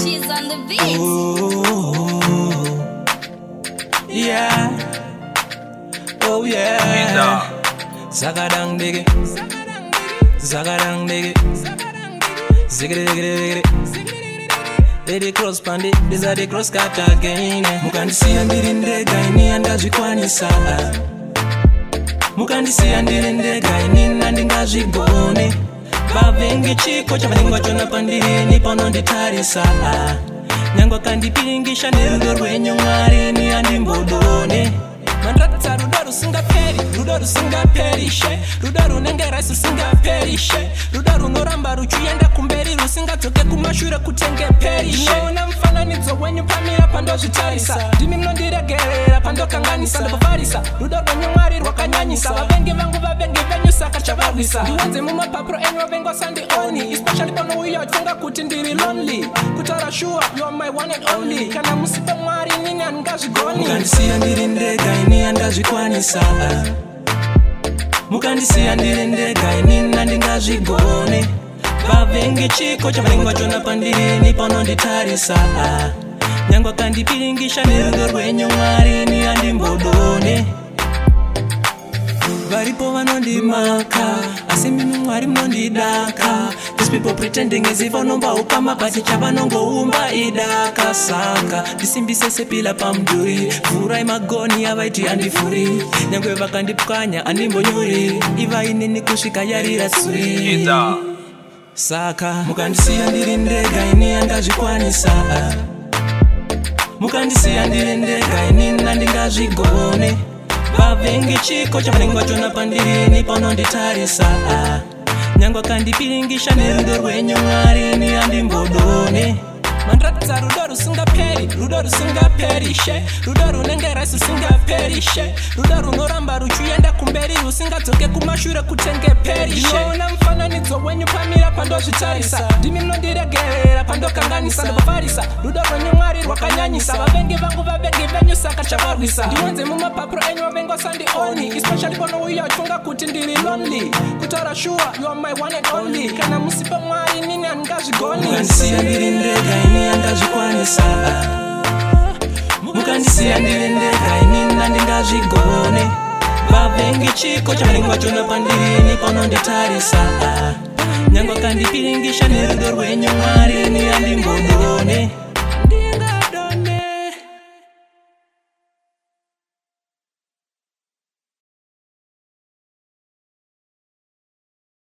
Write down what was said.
She's on the beat. Ooh, yeah. Oh yeah. Zagadang diggy. Zagadang diggy. Ziggity diggity diggity. Lady cross pandit, these are the cross cut again. Mukandisi andirinde gaini andazvikwanisa. Mukandisi andirinde gaini nandingazvigone. Vavengi chiko chavanengwa chona pandini panonditarisa. Nyangwa kandipiringisha nerudo rwenyu Mwari ni andimbodone. Mandratsa rudo rusingaperi, rudo rusingaperishe, rudo runenge rasi rusingaperishe, rudo runoramba ruchienda kumberi rusingadzoke kumashure kutenge perishe. Ndinoona mufananidzo wenyu pamira pandozvitarisa, ndimi munondiregerera pandokanganisa ndobvarisa. Rudo rwenyu Mwari rwakanyanyisa, vavengi vangu vavengi venyu saka chavarwisa. Ndiwanze mumapapuro enyu vavengi vasandioni, especially panouya vachifunga kuti ndiri lonely. Kutaura sure you are my one and only, kana musipa Mwari nini handingazvigoni. Mukandisiya ndiri ndega ini handazvikwanisa, mukandisiya ndiri ndega ini handingazvigone. Vavengi chiko chavanengwa chona pandini panonditarisa, nyangwa kandipiringisha nerudo rwenyu Mwari ni andimbodone. Varipo vanondimaka, asi mimi Mwari munondidaka. These people pretending as if vanombahupa mabati chavanongoumba idaka. Saka ndisimbise sepila pamudhuri, furai magoni avaiti handifuri. Nyangwe vakandipwanya handimbonyuri, ivainini kusvika yarira tsuri. Saka mukandisiya ndiri ndega ini handazvikwanisa, mukandisiya ndiri ndega ini handingazvigone. Vavengi chiko chavanengwa chona pandini panonditarisa, nyangwa kandipiringisha nerudo rwenyu Mwari ni andimbodone. Mandratsa rudo rusingaperi, rudo rusingaperishe, rudo runenge rasi rusingaperishe, rudo runoramba ruchienda kumberi rusingadzoke kumashure kutenge perishe. Ndinoona mufananidzo wenyu pamira pandozvitarisa, ndimi munondiregerera pandokanganisa ndobvarisa. Rudo rwenyu Mwari rwakanyanyisa, vavengi vangu vavengi venyu saka chavarwisa. Ndiwanze mumapapuro enyu vavengi vasandioni, especially panouya vachifunga kuti ndiri lonely. Kutaura sure you are my one and only, kana musipa Mwari nini handingazvigoni. Mukandisiya ndiri ndega ini handazvikwanisa, mukandisiya ndiri ndega ini handingazvigone. Vavengi chiko chavanengwa chona pandini panonditarisa, nyangwa kandipiringisha nerudo rwenyu Mwari ni andimbodone.